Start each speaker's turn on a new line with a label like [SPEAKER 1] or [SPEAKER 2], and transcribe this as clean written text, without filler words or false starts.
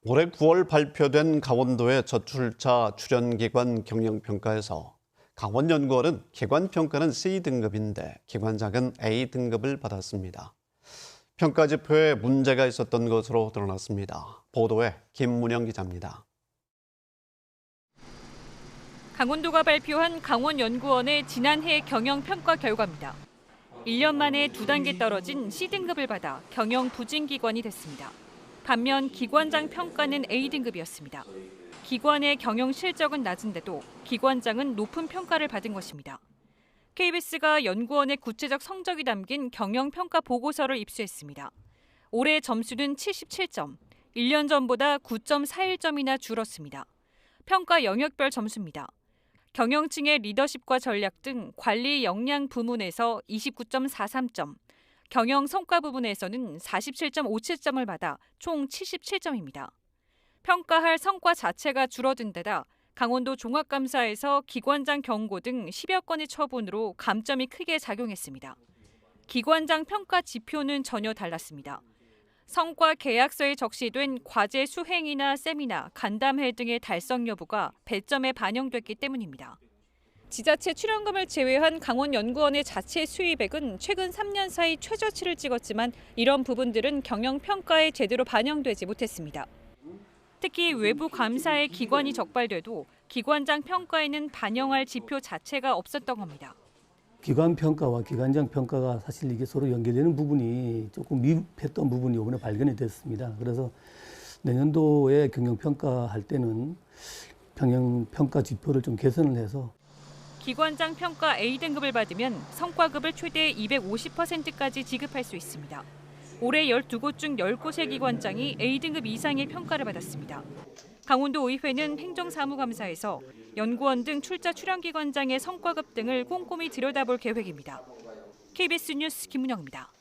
[SPEAKER 1] 올해 9월 발표된 강원도의 저출자 출연기관 경영평가에서 강원연구원은 기관평가는 C등급인데 기관장은 A등급을 받았습니다. 평가지표에 문제가 있었던 것으로 드러났습니다. 보도에 김문영 기자입니다.
[SPEAKER 2] 강원도가 발표한 강원연구원의 지난해 경영평가 결과입니다. 1년 만에 2단계 떨어진 C등급을 받아 경영 부진기관이 됐습니다. 반면 기관장 평가는 A등급이었습니다. 기관의 경영 실적은 낮은데도 기관장은 높은 평가를 받은 것입니다. KBS가 연구원의 구체적 성적이 담긴 경영평가 보고서를 입수했습니다. 올해 점수는 77점, 1년 전보다 9.41점이나 줄었습니다. 평가 영역별 점수입니다. 경영층의 리더십과 전략 등 관리 역량 부문에서 29.43점, 경영 성과 부분에서는 47.57점을 받아 총 77점입니다. 평가할 성과 자체가 줄어든 데다 강원도 종합감사에서 기관장 경고 등 10여 건의 처분으로 감점이 크게 작용했습니다. 기관장 평가 지표는 전혀 달랐습니다. 성과 계약서에 적시된 과제 수행이나 세미나, 간담회 등의 달성 여부가 배점에 반영됐기 때문입니다. 지자체 출연금을 제외한 강원연구원의 자체 수입액은 최근 3년 사이 최저치를 찍었지만 이런 부분들은 경영평가에 제대로 반영되지 못했습니다. 특히 외부 감사에 기관이 적발돼도 기관장 평가에는 반영할 지표 자체가 없었던 겁니다.
[SPEAKER 3] 기관 평가와 기관장 평가가 사실 이게 서로 연결되는 부분이 조금 미흡했던 부분이 이번에 발견이 됐습니다. 그래서 내년도에 경영평가할 때는 경영평가 지표를 좀 개선을 해서
[SPEAKER 2] 기관장 평가 A등급을 받으면 성과급을 최대 250%까지 지급할 수 있습니다. 올해 12곳 중 10곳의 기관장이 A등급 이상의 평가를 받았습니다. 강원도의회는 행정사무감사에서 연구원 등 출자 출연기관장의 성과급 등을 꼼꼼히 들여다볼 계획입니다. KBS 뉴스 김문영입니다.